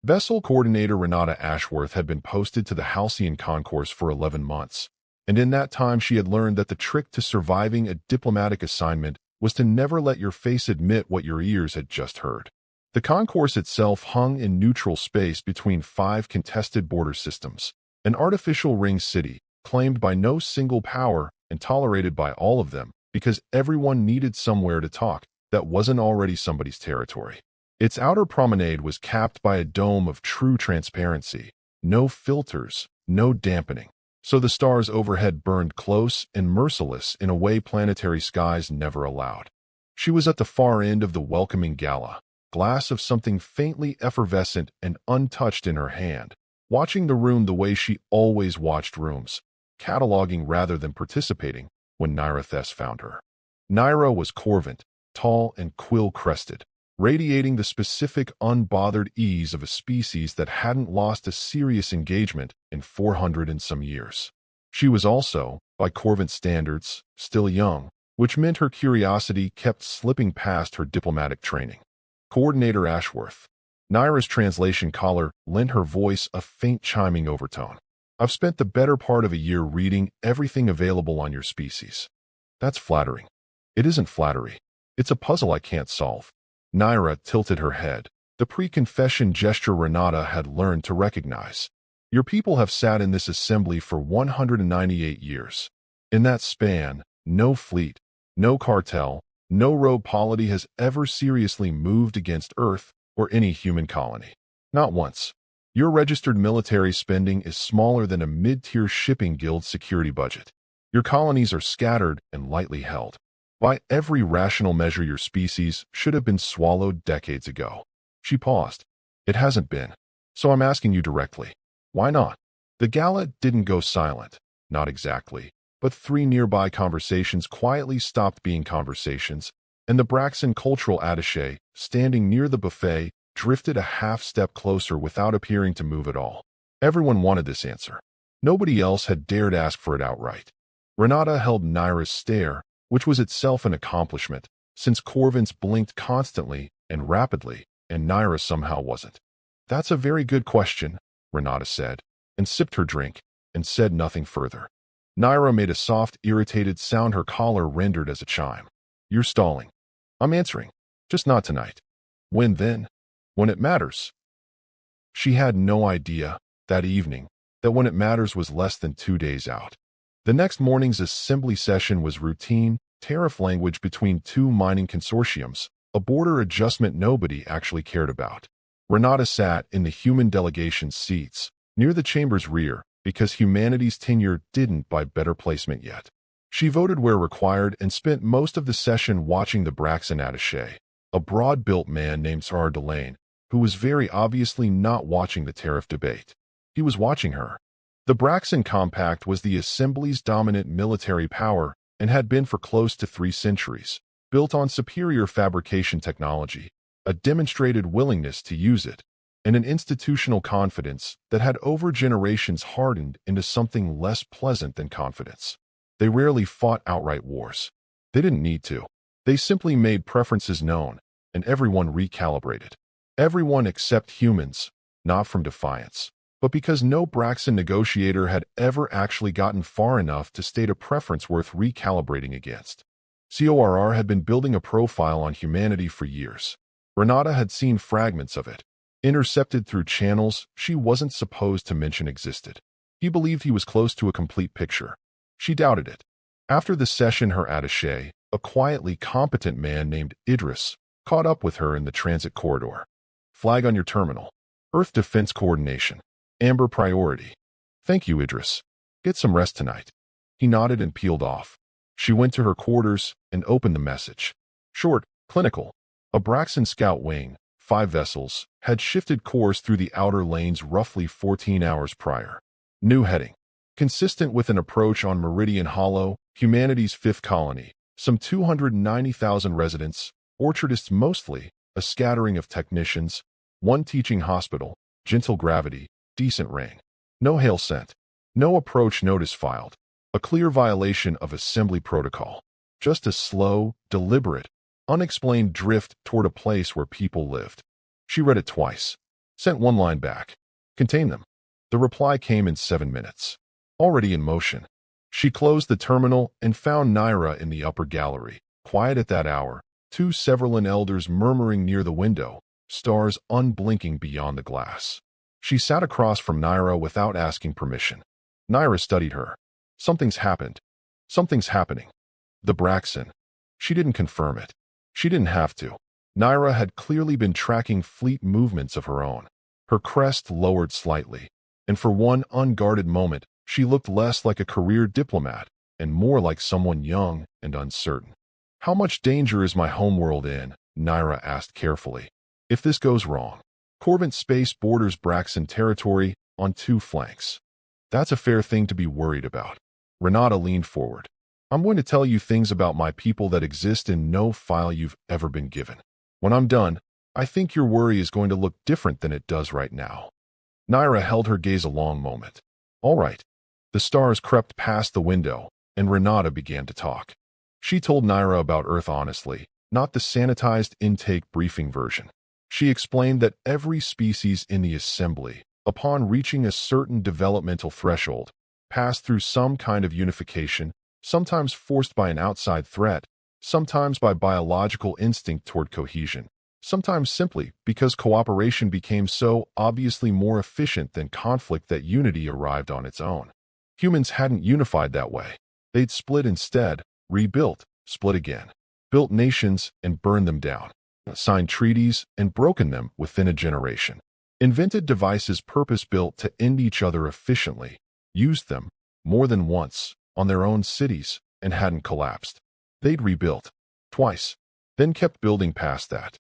Vessel Coordinator Renata Ashworth had been posted to the Halcyon Concourse for 11 months, and in that time she had learned that the trick to surviving a diplomatic assignment was to never let your face admit what your ears had just heard. The concourse itself hung in neutral space between 5 contested border systems, an artificial ring city, claimed by no single power and tolerated by all of them because everyone needed somewhere to talk that wasn't already somebody's territory. Its outer promenade was capped by a dome of true transparency, no filters, no dampening. So the stars overhead burned close and merciless in a way planetary skies never allowed. She was at the far end of the welcoming gala, glass of something faintly effervescent and untouched in her hand, watching the room the way she always watched rooms, cataloging rather than participating, when Naira Thess found her. Naira was corvant, tall and quill-crested, radiating the specific unbothered ease of a species that hadn't lost a serious engagement in 400 and some years. She was also, by Corvant standards, still young, which meant her curiosity kept slipping past her diplomatic training. Coordinator Ashworth. Naira's translation collar lent her voice a faint chiming overtone. I've spent the better part of a year reading everything available on your species. That's flattering. It isn't flattery. It's a puzzle I can't solve. Naira tilted her head, the pre-confession gesture Renata had learned to recognize. Your people have sat in this assembly for 198 years. In that span, no fleet, no cartel, no rogue polity has ever seriously moved against Earth or any human colony. Not once. Your registered military spending is smaller than a mid-tier shipping guild security budget. Your colonies are scattered and lightly held. By every rational measure, your species should have been swallowed decades ago. She paused. It hasn't been. So I'm asking you directly. Why not? The gala didn't go silent. Not exactly. But 3 nearby conversations quietly stopped being conversations, and the Braxton cultural attaché, standing near the buffet, drifted a half-step closer without appearing to move at all. Everyone wanted this answer. Nobody else had dared ask for it outright. Renata held Naira's stare, which was itself an accomplishment, since Corvins blinked constantly and rapidly, and Naira somehow wasn't. That's a very good question, Renata said, and sipped her drink, and said nothing further. Naira made a soft, irritated sound her collar rendered as a chime. You're stalling. I'm answering. Just not tonight. When then? When it matters. She had no idea, that evening, that when it matters was less than 2 days out. The next morning's assembly session was routine, tariff language between 2 mining consortiums, a border adjustment nobody actually cared about. Renata sat in the human delegation's seats, near the chamber's rear, because humanity's tenure didn't by better placement yet. She voted where required and spent most of the session watching the Braxton attaché, a broad-built man named Sar Delane, who was very obviously not watching the tariff debate. He was watching her. The Braxton Compact was the Assembly's dominant military power and had been for close to 3 centuries, built on superior fabrication technology, a demonstrated willingness to use it, and an institutional confidence that had over generations hardened into something less pleasant than confidence. They rarely fought outright wars. They didn't need to. They simply made preferences known, and everyone recalibrated. Everyone except humans, not from defiance, but because no Braxton negotiator had ever actually gotten far enough to state a preference worth recalibrating against. CORR had been building a profile on humanity for years. Renata had seen fragments of it, intercepted through channels she wasn't supposed to mention existed. He believed he was close to a complete picture. She doubted it. After the session, her attaché, a quietly competent man named Idris, caught up with her in the transit corridor. Flag on your terminal. Earth Defense Coordination. Amber priority. Thank you, Idris. Get some rest tonight. He nodded and peeled off. She went to her quarters and opened the message. Short, clinical. A Braxton scout wing, 5 vessels, had shifted course through the outer lanes roughly 14 hours prior. New heading. Consistent with an approach on Meridian Hollow, humanity's 5th colony, some 290,000 residents, orchardists mostly, a scattering of technicians, 1 teaching hospital, gentle gravity, decent rain. No hail sent. No approach notice filed. A clear violation of assembly protocol. Just a slow, deliberate, unexplained drift toward a place where people lived. She read it twice. Sent one line back. Contain them. The reply came in 7 minutes. Already in motion. She closed the terminal and found Naira in the upper gallery, quiet at that hour, two Severlin elders murmuring near the window, stars unblinking beyond the glass. She sat across from Naira without asking permission. Naira studied her. Something's happened. Something's happening. The Braxton. She didn't confirm it. She didn't have to. Naira had clearly been tracking fleet movements of her own. Her crest lowered slightly, and for one unguarded moment, she looked less like a career diplomat and more like someone young and uncertain. How much danger is my homeworld in? Naira asked carefully. If this goes wrong. Corvant space borders Braxton territory on 2 flanks. That's a fair thing to be worried about. Renata leaned forward. I'm going to tell you things about my people that exist in no file you've ever been given. When I'm done, I think your worry is going to look different than it does right now. Naira held her gaze a long moment. All right. The stars crept past the window, and Renata began to talk. She told Naira about Earth honestly, not the sanitized intake briefing version. She explained that every species in the assembly, upon reaching a certain developmental threshold, passed through some kind of unification, sometimes forced by an outside threat, sometimes by biological instinct toward cohesion, sometimes simply because cooperation became so obviously more efficient than conflict that unity arrived on its own. Humans hadn't unified that way. They'd split instead, rebuilt, split again, built nations and burned them down, signed treaties and broken them within a generation, invented devices purpose-built to end each other efficiently, used them, more than once, on their own cities, and hadn't collapsed. They'd rebuilt, twice, then kept building past that.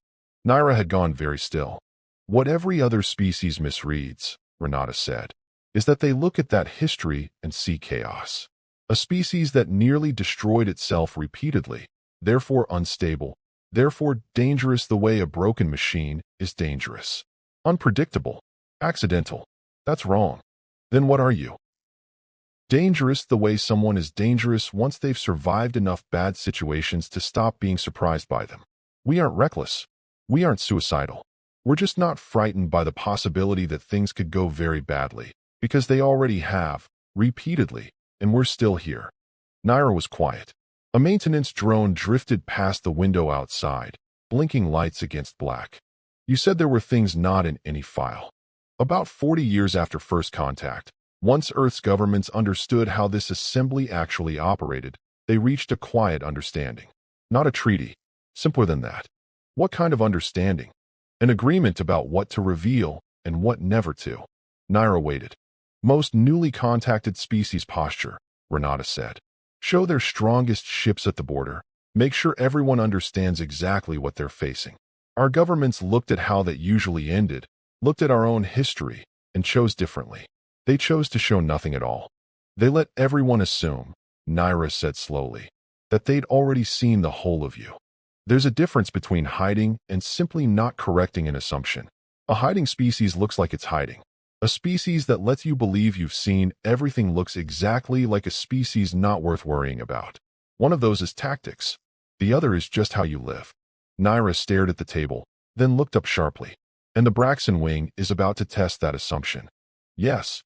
Naira had gone very still. What every other species misreads, Renata said, is that they look at that history and see chaos. A species that nearly destroyed itself repeatedly, therefore unstable, therefore dangerous the way a broken machine is dangerous. Unpredictable, accidental. That's wrong. Then what are you? Dangerous the way someone is dangerous once they've survived enough bad situations to stop being surprised by them. We aren't reckless. We aren't suicidal. We're just not frightened by the possibility that things could go very badly, because they already have, repeatedly, and we're still here. Naira was quiet. A maintenance drone drifted past the window outside, blinking lights against black. You said there were things not in any file. About 40 years after first contact, once Earth's governments understood how this assembly actually operated, they reached a quiet understanding. Not a treaty. Simpler than that. What kind of understanding? An agreement about what to reveal and what never to. Naira waited. Most newly contacted species posture, Renata said. Show their strongest ships at the border. Make sure everyone understands exactly what they're facing. Our governments looked at how that usually ended, looked at our own history, and chose differently. They chose to show nothing at all. They let everyone assume, Naira said slowly, that they'd already seen the whole of you. There's a difference between hiding and simply not correcting an assumption. A hiding species looks like it's hiding. A species that lets you believe you've seen everything looks exactly like a species not worth worrying about. One of those is tactics. The other is just how you live. Naira stared at the table, then looked up sharply. And the Braxton wing is about to test that assumption. Yes.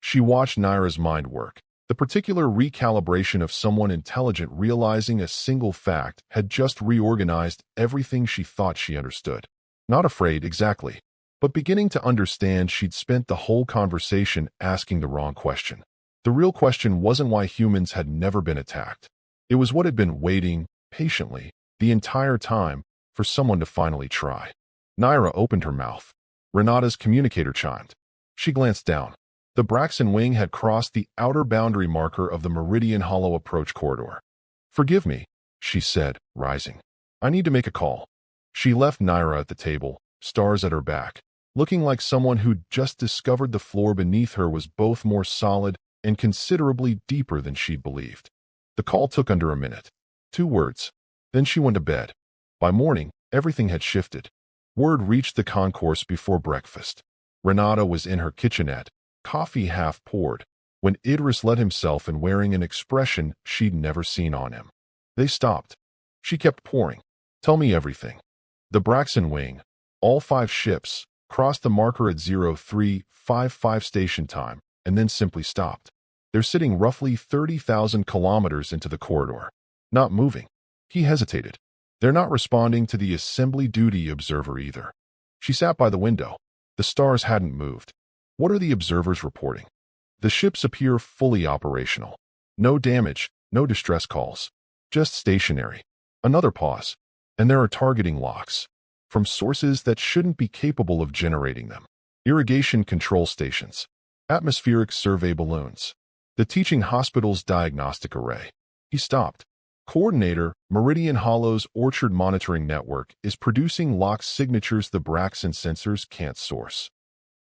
She watched Naira's mind work. The particular recalibration of someone intelligent realizing a single fact had just reorganized everything she thought she understood. Not afraid, exactly, but beginning to understand she'd spent the whole conversation asking the wrong question. The real question wasn't why humans had never been attacked. It was what had been waiting, patiently, the entire time, for someone to finally try. Naira opened her mouth. Renata's communicator chimed. She glanced down. The Braxton wing had crossed the outer boundary marker of the Meridian Hollow approach corridor. Forgive me, she said, rising. I need to make a call. She left Naira at the table, stars at her back, looking like someone who'd just discovered the floor beneath her was both more solid and considerably deeper than she'd believed. The call took under a minute. 2 words. Then she went to bed. By morning, everything had shifted. Word reached the concourse before breakfast. Renata was in her kitchenette, coffee half poured, when Idris let himself in wearing an expression she'd never seen on him. They stopped. She kept pouring. Tell me everything. The Braxton wing, all 5 ships, crossed the marker at 0355 station time, and then simply stopped. They're sitting roughly 30,000 kilometers into the corridor. Not moving. He hesitated. They're not responding to the assembly duty observer either. She sat by the window. The stars hadn't moved. What are the observers reporting? The ships appear fully operational. No damage, no distress calls. Just stationary. Another pause. And there are targeting locks. From sources that shouldn't be capable of generating them. Irrigation control stations. Atmospheric survey balloons. The teaching hospital's diagnostic array. He stopped. Coordinator, Meridian Hollow's Orchard Monitoring Network is producing lock signatures the Braxton sensors can't source.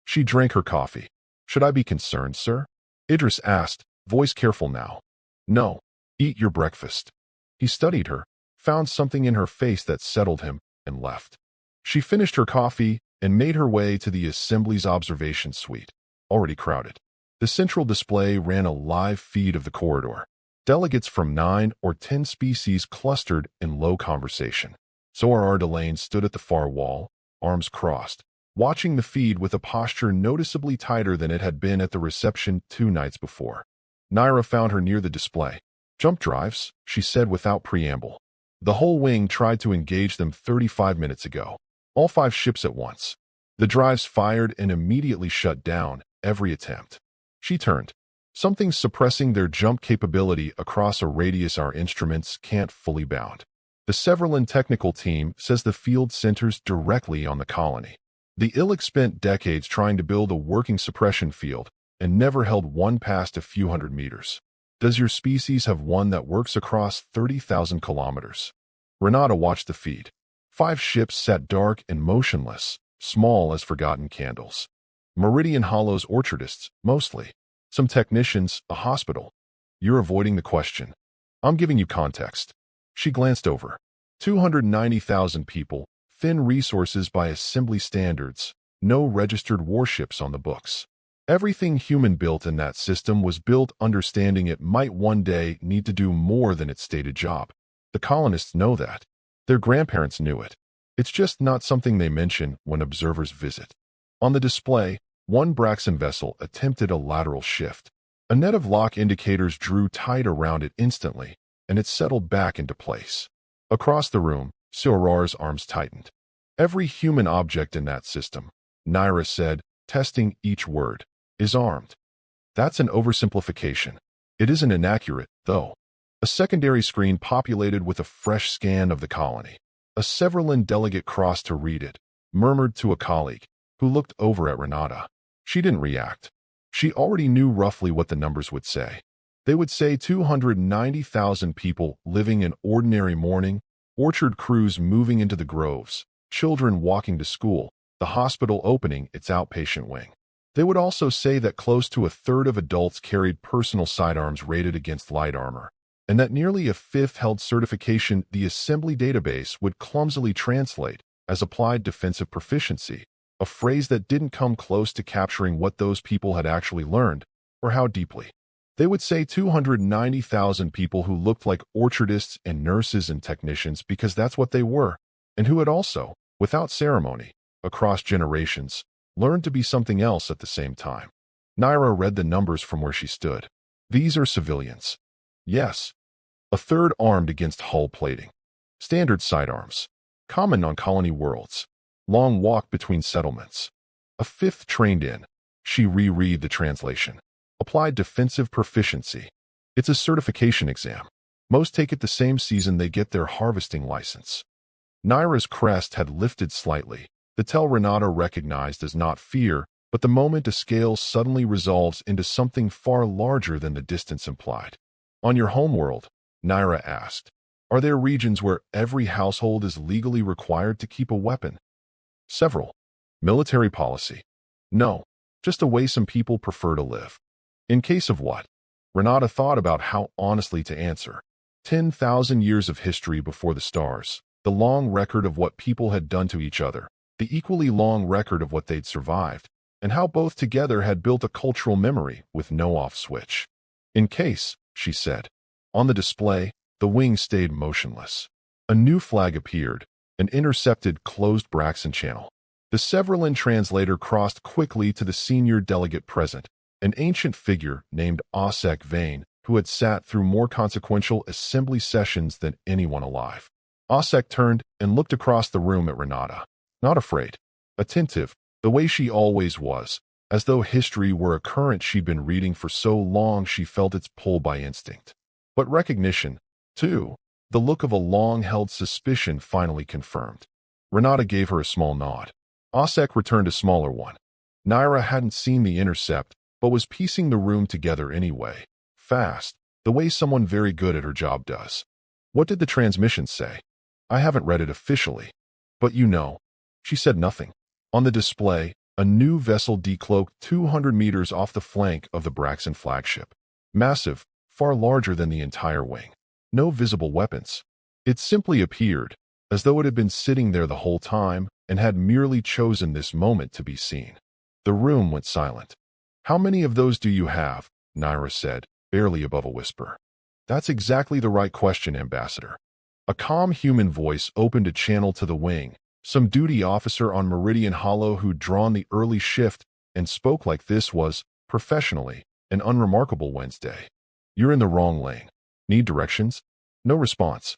She drank her coffee. Should I be concerned, sir? Idris asked, voice careful now. No. Eat your breakfast. He studied her, found something in her face that settled him, and left. She finished her coffee and made her way to the Assembly's observation suite, already crowded. The central display ran a live feed of the corridor. Delegates from 9 or 10 species clustered in low conversation. Zohar Delane stood at the far wall, arms crossed, watching the feed with a posture noticeably tighter than it had been at the reception 2 nights before. Naira found her near the display. Jump drives, she said without preamble. The whole wing tried to engage them 35 minutes ago. All 5 ships at once. The drives fired and immediately shut down every attempt. She turned. Something suppressing their jump capability across a radius our instruments can't fully bound. The Severland technical team says the field centers directly on the colony. The Illic spent decades trying to build a working suppression field and never held one past a few hundred meters. Does your species have one that works across 30,000 kilometers? Renata watched the feed. 5 ships sat dark and motionless, small as forgotten candles. Meridian Hollow's orchardists, mostly. Some technicians, a hospital. You're avoiding the question. I'm giving you context. She glanced over. 290,000 people, thin resources by assembly standards, no registered warships on the books. Everything human built in that system was built understanding it might one day need to do more than its stated job. The colonists know that. Their grandparents knew it. It's just not something they mention when observers visit. On the display, one Braxton vessel attempted a lateral shift. A net of lock indicators drew tight around it instantly, and it settled back into place. Across the room, Zohar's arms tightened. Every human object in that system, Naira said, testing each word, is armed. That's an oversimplification. It isn't inaccurate, though. A secondary screen populated with a fresh scan of the colony. A Severland delegate crossed to read it, murmured to a colleague, who looked over at Renata. She didn't react. She already knew roughly what the numbers would say. They would say 290,000 people living an ordinary morning, orchard crews moving into the groves, children walking to school, the hospital opening its outpatient wing. They would also say that close to a third of adults carried personal sidearms rated against light armor, and that nearly a fifth held certification the assembly database would clumsily translate as applied defensive proficiency, a phrase that didn't come close to capturing what those people had actually learned, or how deeply. They would say 290,000 people who looked like orchardists and nurses and technicians because that's what they were, and who had also, without ceremony, across generations, learned to be something else at the same time. Naira read the numbers from where she stood. These are civilians. Yes. A third armed against hull plating. Standard sidearms. Common on colony worlds. Long walk between settlements. A fifth trained in. She reread the translation. Applied defensive proficiency. It's a certification exam. Most take it the same season they get their harvesting license. Naira's crest had lifted slightly. The tell Renata recognized as not fear, but the moment a scale suddenly resolves into something far larger than the distance implied. On your homeworld, Naira asked, are there regions where every household is legally required to keep a weapon? Several. Military policy. No, just a way some people prefer to live. In case of what? Renata thought about how honestly to answer. 10,000 years of history before the stars, the long record of what people had done to each other, the equally long record of what they'd survived, and how both together had built a cultural memory with no off switch. In case, she said. On the display, the wing stayed motionless. A new flag appeared, an intercepted closed Braxton channel. The Severlin translator crossed quickly to the senior delegate present, an ancient figure named Osek Vane, who had sat through more consequential assembly sessions than anyone alive. Osek turned and looked across the room at Renata. Not afraid. Attentive, the way she always was, as though history were a current she'd been reading for so long she felt its pull by instinct. But recognition, too, the look of a long-held suspicion finally confirmed. Renata gave her a small nod. Osek returned a smaller one. Naira hadn't seen the intercept, but was piecing the room together anyway, fast, the way someone very good at her job does. What did the transmission say? I haven't read it officially. But you know. She said nothing. On the display, a new vessel decloaked 200 meters off the flank of the Braxton flagship. Massive, far larger than the entire wing. No visible weapons. It simply appeared, as though it had been sitting there the whole time and had merely chosen this moment to be seen. The room went silent. How many of those do you have? Naira said, barely above a whisper. That's exactly the right question, Ambassador. A calm human voice opened a channel to the wing, some duty officer on Meridian Hollow who'd drawn the early shift and spoke like this was, professionally, an unremarkable Wednesday. You're in the wrong lane. Need directions? No response.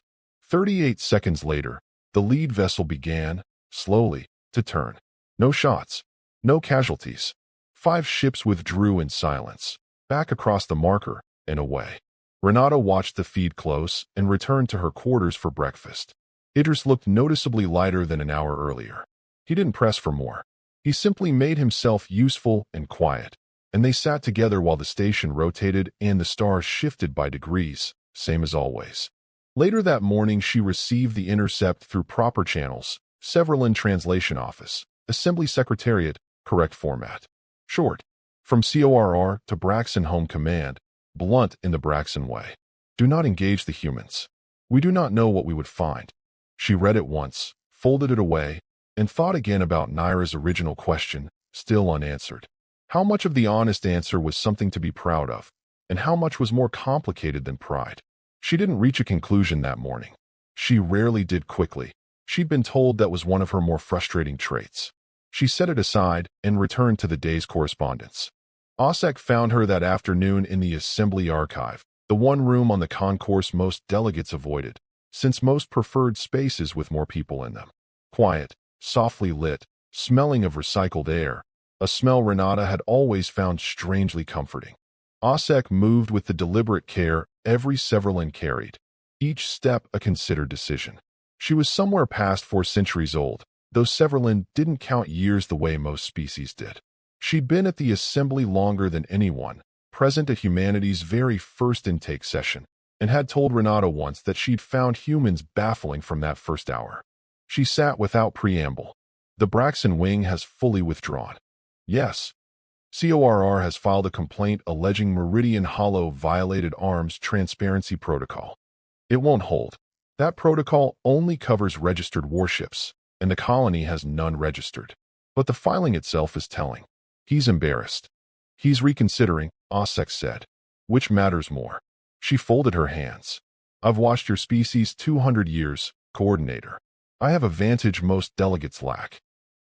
38 seconds later, the lead vessel began, slowly, to turn. No shots. No casualties. 5 ships withdrew in silence, back across the marker, and away. Renata watched the feed close and returned to her quarters for breakfast. Idris looked noticeably lighter than an hour earlier. He didn't press for more. He simply made himself useful and quiet, and they sat together while the station rotated and the stars shifted by degrees, same as always. Later that morning, she received the intercept through proper channels, Severlin Translation Office, Assembly Secretariat, correct format. Short. From CORR to Braxton Home Command, blunt in the Braxton way. Do not engage the humans. We do not know what we would find. She read it once, folded it away, and thought again about Naira's original question, still unanswered. How much of the honest answer was something to be proud of, and how much was more complicated than pride? She didn't reach a conclusion that morning. She rarely did quickly. She'd been told that was one of her more frustrating traits. She set it aside and returned to the day's correspondence. Osek found her that afternoon in the Assembly Archive, the one room on the concourse most delegates avoided, since most preferred spaces with more people in them. Quiet, softly lit, smelling of recycled air, a smell Renata had always found strangely comforting. Osek moved with the deliberate care every Severlin carried, each step a considered decision. She was somewhere past 4 centuries old, though Severlin didn't count years the way most species did. She'd been at the assembly longer than anyone, present at humanity's very first intake session, and had told Renata once that she'd found humans baffling from that first hour. She sat without preamble. The Braxton wing has fully withdrawn. Yes. CORR has filed a complaint alleging Meridian Hollow violated arms transparency protocol. It won't hold. That protocol only covers registered warships, and the colony has none registered. But the filing itself is telling. He's embarrassed. He's reconsidering, Osek said. Which matters more? She folded her hands. I've watched your species 200 years, coordinator. I have a vantage most delegates lack.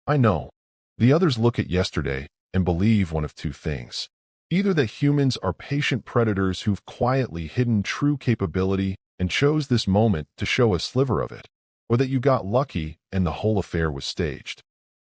I know. The others look at yesterday and believe one of two things. Either that humans are patient predators who've quietly hidden true capability and chose this moment to show a sliver of it, or that you got lucky and the whole affair was staged.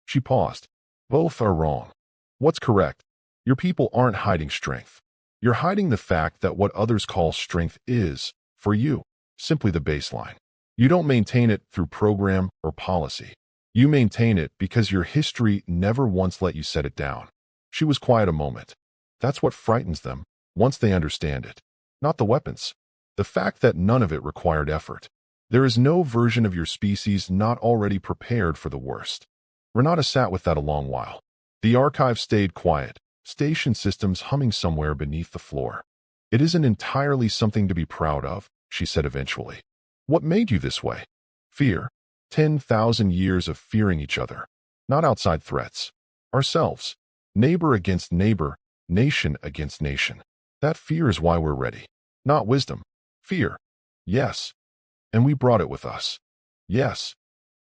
She paused. Both are wrong. What's correct? Your people aren't hiding strength. You're hiding the fact that what others call strength is, for you, simply the baseline. You don't maintain it through program or policy. You maintain it because your history never once let you set it down. She was quiet a moment. That's what frightens them, once they understand it. Not the weapons. The fact that none of it required effort. There is no version of your species not already prepared for the worst. Renata sat with that a long while. The archive stayed quiet, station systems humming somewhere beneath the floor. It isn't entirely something to be proud of, she said eventually. What made you this way? Fear. 10,000 years of fearing each other. Not outside threats. Ourselves. Neighbor against neighbor, nation against nation. That fear is why we're ready. Not wisdom. Fear. Yes. And we brought it with us. Yes.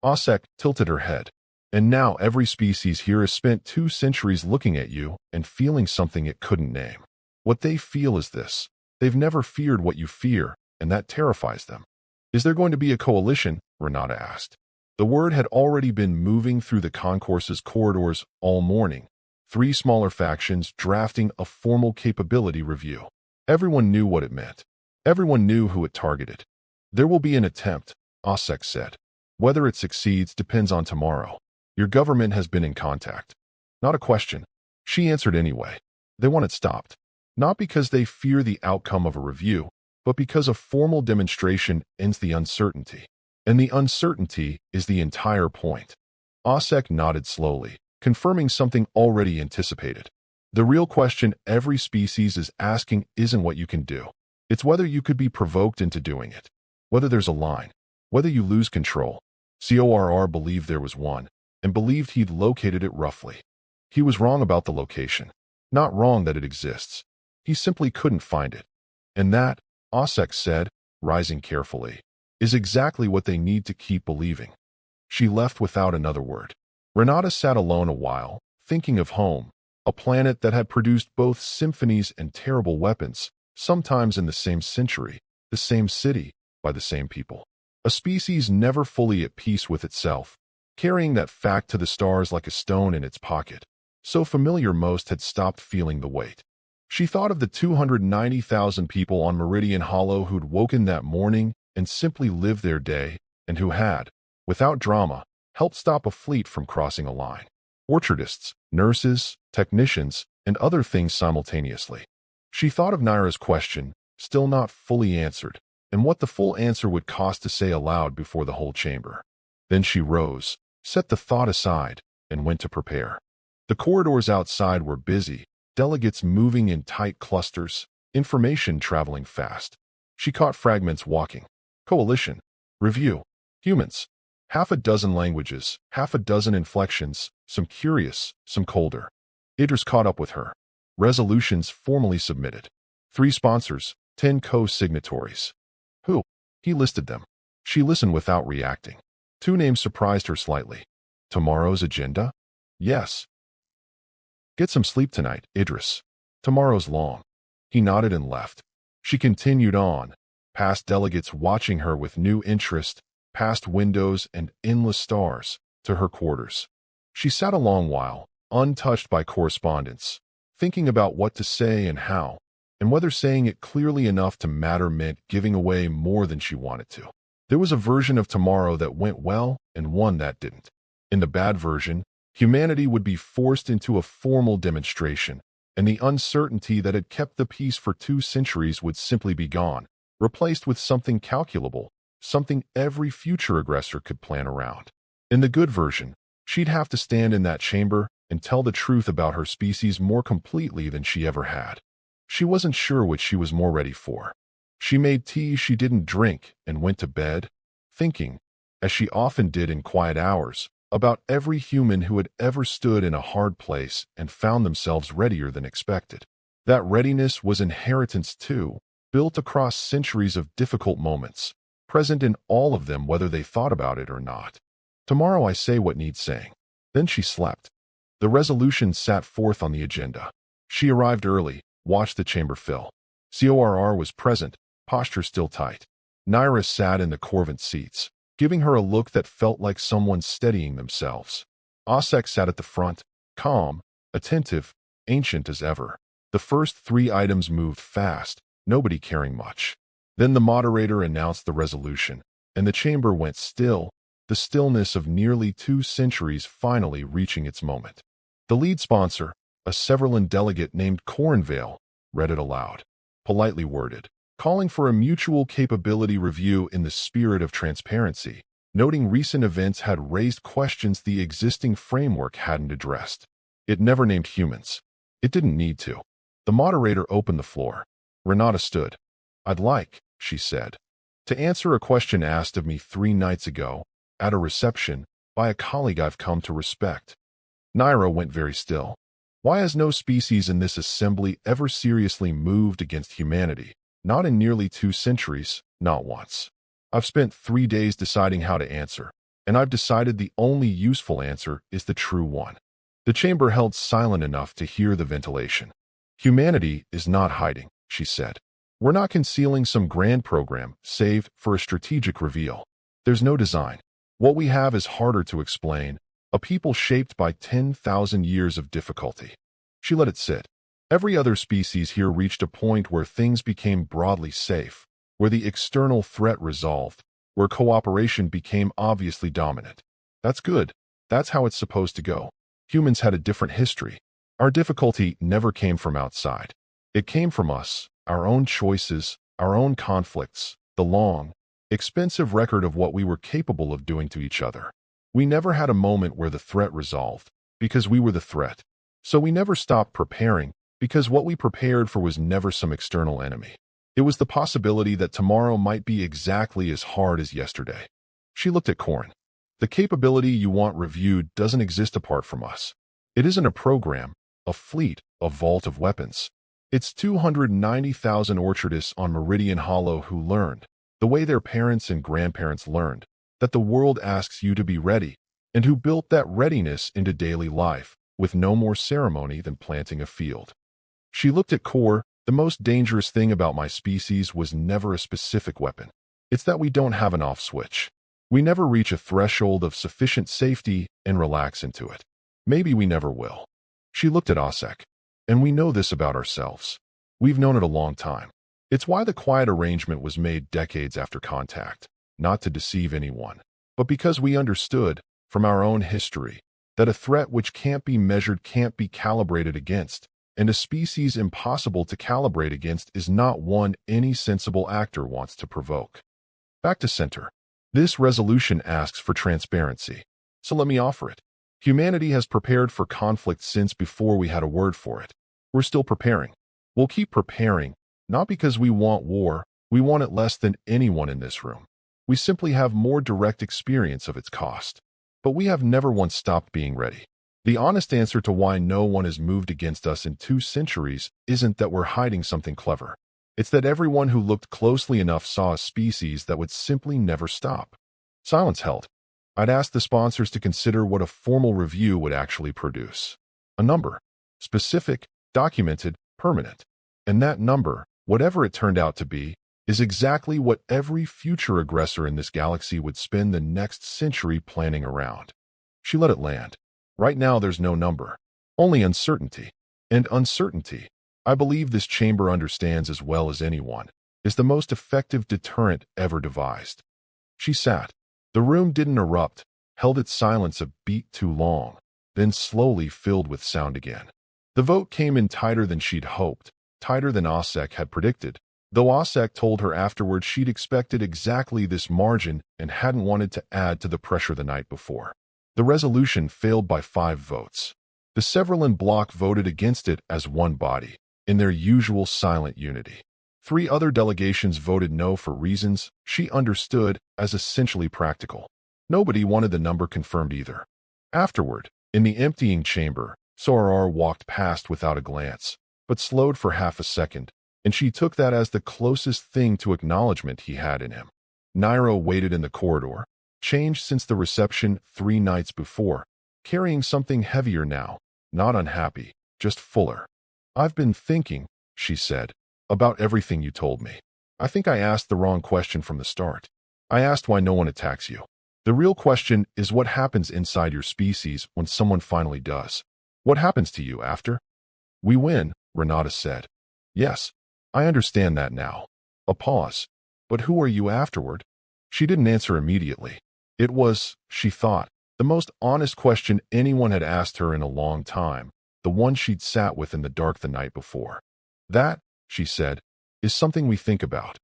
Osek tilted her head. And now every species here has spent 2 centuries looking at you and feeling something it couldn't name. What they feel is this. They've never feared what you fear, and that terrifies them. Is there going to be a coalition? Renata asked. The word had already been moving through the concourse's corridors all morning. 3 smaller factions drafting a formal capability review. Everyone knew what it meant. Everyone knew who it targeted. There will be an attempt, Osek said. Whether it succeeds depends on tomorrow. Your government has been in contact. Not a question. She answered anyway. They want it stopped. Not because they fear the outcome of a review, but because a formal demonstration ends the uncertainty. And the uncertainty is the entire point. Osek nodded slowly, confirming something already anticipated. The real question every species is asking isn't what you can do. It's whether you could be provoked into doing it. Whether there's a line. Whether you lose control. CORR believed there was one, and believed he'd located it roughly. He was wrong about the location. Not wrong that it exists. He simply couldn't find it. And that, Osek said, rising carefully, is exactly what they need to keep believing. She left without another word. Renata sat alone a while, thinking of home, a planet that had produced both symphonies and terrible weapons, sometimes in the same century, the same city, by the same people. A species never fully at peace with itself, carrying that fact to the stars like a stone in its pocket. So familiar most had stopped feeling the weight. She thought of the 290,000 people on Meridian Hollow who'd woken that morning and simply lived their day, and who had, without drama, helped stop a fleet from crossing a line. Orchardists, nurses, technicians, and other things simultaneously. She thought of Naira's question, still not fully answered, and what the full answer would cost to say aloud before the whole chamber. Then she rose, set the thought aside, and went to prepare. The corridors outside were busy, delegates moving in tight clusters, information traveling fast. She caught fragments walking. Coalition. Review. Humans. 6 languages, 6 inflections, some curious, some colder. Idris caught up with her. Resolutions formally submitted. 3 sponsors, 10 co-signatories. Who? He listed them. She listened without reacting. 2 names surprised her slightly. Tomorrow's agenda? Yes. Get some sleep tonight, Idris. Tomorrow's long. He nodded and left. She continued on, past delegates watching her with new interest, past windows and endless stars, to her quarters. She sat a long while, untouched by correspondence, thinking about what to say and how, and whether saying it clearly enough to matter meant giving away more than she wanted to. There was a version of tomorrow that went well and one that didn't. In the bad version, humanity would be forced into a formal demonstration, and the uncertainty that had kept the peace for 2 centuries would simply be gone, replaced with something calculable, something every future aggressor could plan around. In the good version, she'd have to stand in that chamber and tell the truth about her species more completely than she ever had. She wasn't sure which she was more ready for. She made tea she didn't drink and went to bed, thinking, as she often did in quiet hours, about every human who had ever stood in a hard place and found themselves readier than expected. That readiness was inheritance too, built across centuries of difficult moments, present in all of them whether they thought about it or not. Tomorrow I say what needs saying. Then she slept. The resolution sat forth on the agenda. She arrived early, watched the chamber fill. CORR was present, posture still tight. Naira sat in the Corvant seats, giving her a look that felt like someone steadying themselves. Osek sat at the front, calm, attentive, ancient as ever. The first 3 items moved fast, nobody caring much. Then the moderator announced the resolution, and the chamber went still, the stillness of nearly 2 centuries finally reaching its moment. The lead sponsor, a Severland delegate named Cornvale, read it aloud, politely worded, calling for a mutual capability review in the spirit of transparency, noting recent events had raised questions the existing framework hadn't addressed. It never named humans. It didn't need to. The moderator opened the floor. Renata stood. I'd like, she said, to answer a question asked of me 3 nights ago, at a reception, by a colleague I've come to respect. Naira went very still. Why has no species in this assembly ever seriously moved against humanity? Not in nearly 2 centuries, not once. I've spent 3 days deciding how to answer. and I've decided the only useful answer is the true one. The chamber held silent enough to hear the ventilation. Humanity is not hiding, she said. We're not concealing some grand program, save for a strategic reveal. There's no design. What we have is harder to explain, a people shaped by 10,000 years of difficulty. She let it sit. Every other species here reached a point where things became broadly safe, where the external threat resolved, where cooperation became obviously dominant. That's good. That's how it's supposed to go. Humans had a different history. Our difficulty never came from outside. It came from us, our own choices, our own conflicts, the long, expensive record of what we were capable of doing to each other. We never had a moment where the threat resolved, because we were the threat. So we never stopped preparing, because what we prepared for was never some external enemy. It was the possibility that tomorrow might be exactly as hard as yesterday. She looked at Corn. The capability you want reviewed doesn't exist apart from us. It isn't a program, a fleet, a vault of weapons. It's 290,000 orchardists on Meridian Hollow who learned, the way their parents and grandparents learned, that the world asks you to be ready, and who built that readiness into daily life, with no more ceremony than planting a field. She looked at Core. The most dangerous thing about my species was never a specific weapon. It's that we don't have an off switch. We never reach a threshold of sufficient safety and relax into it. Maybe we never will. She looked at Osek. And we know this about ourselves. We've known it a long time. It's why the quiet arrangement was made decades after contact, not to deceive anyone, but because we understood, from our own history, that a threat which can't be measured can't be calibrated against, and a species impossible to calibrate against is not one any sensible actor wants to provoke. Back to center. This resolution asks for transparency, so let me offer it. Humanity has prepared for conflict since before we had a word for it. We're still preparing. We'll keep preparing, not because we want war, we want it less than anyone in this room. We simply have more direct experience of its cost. But we have never once stopped being ready. The honest answer to why no one has moved against us in 2 centuries isn't that we're hiding something clever. It's that everyone who looked closely enough saw a species that would simply never stop. Silence held. I'd asked the sponsors to consider what a formal review would actually produce. A number. Specific, documented, permanent. And that number, whatever it turned out to be, is exactly what every future aggressor in this galaxy would spend the next century planning around. She let it land. Right now there's no number. Only uncertainty. And uncertainty, I believe this chamber understands as well as anyone, is the most effective deterrent ever devised. She sat. The room didn't erupt, held its silence a beat too long, then slowly filled with sound again. The vote came in tighter than she'd hoped, tighter than Osek had predicted, though Osek told her afterward she'd expected exactly this margin and hadn't wanted to add to the pressure the night before. The resolution failed by 5 votes. The Severland bloc voted against it as one body, in their usual silent unity. 3 other delegations voted no for reasons she understood as essentially practical. Nobody wanted the number confirmed either. Afterward, in the emptying chamber, Soror walked past without a glance, but slowed for half a second, and she took that as the closest thing to acknowledgement he had in him. Nairo waited in the corridor, changed since the reception 3 nights before, carrying something heavier now, not unhappy, just fuller. "I've been thinking," she said, "about everything you told me. I think I asked the wrong question from the start. I asked why no one attacks you. The real question is what happens inside your species when someone finally does. What happens to you after?" "We win," Renata said. "Yes, I understand that now." A pause. "But who are you afterward?" She didn't answer immediately. It was, she thought, the most honest question anyone had asked her in a long time, the one she'd sat with in the dark the night before. "That," she said, "is something we think about."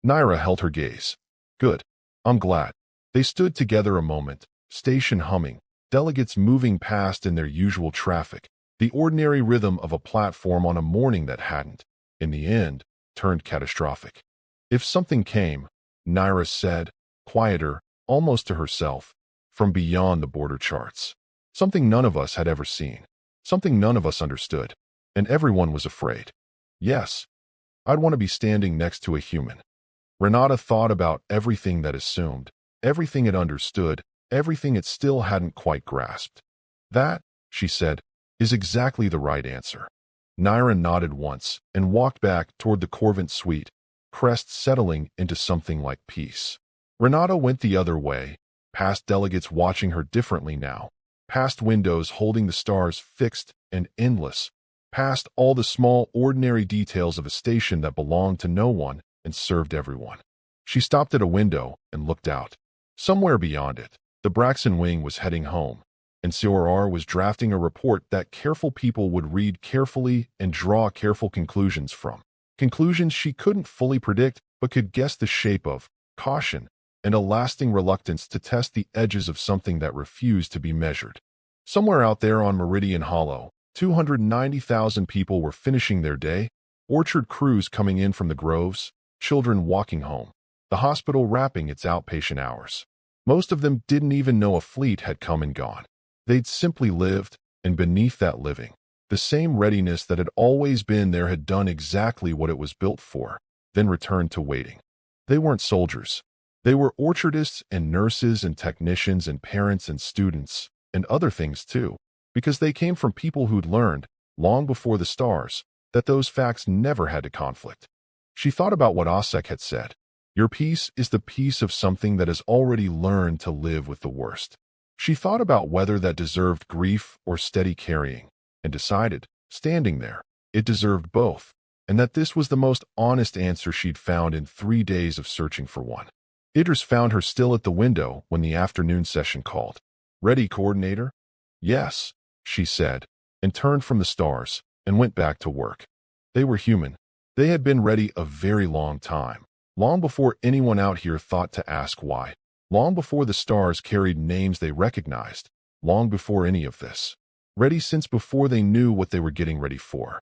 Naira held her gaze. "Good. I'm glad." They stood together a moment, station humming, delegates moving past in their usual traffic, the ordinary rhythm of a platform on a morning that hadn't, in the end, turned catastrophic. "If something came," Naira said, quieter, almost to herself, from beyond the border charts. Something none of us had ever seen. Something none of us understood. And everyone was afraid. "Yes. I'd want to be standing next to a human." Renata thought about everything that assumed, everything it understood, everything it still hadn't quite grasped. That, she said, is exactly the right answer. Naira nodded once and walked back toward the Corvent suite, crest settling into something like peace. Renata went the other way, past delegates watching her differently now, past windows holding the stars fixed and endless, past all the small, ordinary details of a station that belonged to no one and served everyone. She stopped at a window and looked out. Somewhere beyond it, the Braxton wing was heading home, and CORR was drafting a report that careful people would read carefully and draw careful conclusions from. Conclusions she couldn't fully predict but could guess the shape of, caution, and a lasting reluctance to test the edges of something that refused to be measured. Somewhere out there on Meridian Hollow, 290,000 people were finishing their day, orchard crews coming in from the groves, children walking home, the hospital wrapping its outpatient hours. Most of them didn't even know a fleet had come and gone. They'd simply lived, and beneath that living, the same readiness that had always been there had done exactly what it was built for, then returned to waiting. They weren't soldiers. They were orchardists and nurses and technicians and parents and students, and other things too, because they came from people who'd learned, long before the stars, that those facts never had to conflict. She thought about what Osek had said. Your peace is the peace of something that has already learned to live with the worst. She thought about whether that deserved grief or steady carrying, and decided, standing there, it deserved both, and that this was the most honest answer she'd found in 3 days of searching for one. Idris found her still at the window when the afternoon session called. "Ready, coordinator?" "Yes," she said, and turned from the stars and went back to work. They were human. They had been ready a very long time, long before anyone out here thought to ask why, long before the stars carried names they recognized, long before any of this. Ready since before they knew what they were getting ready for.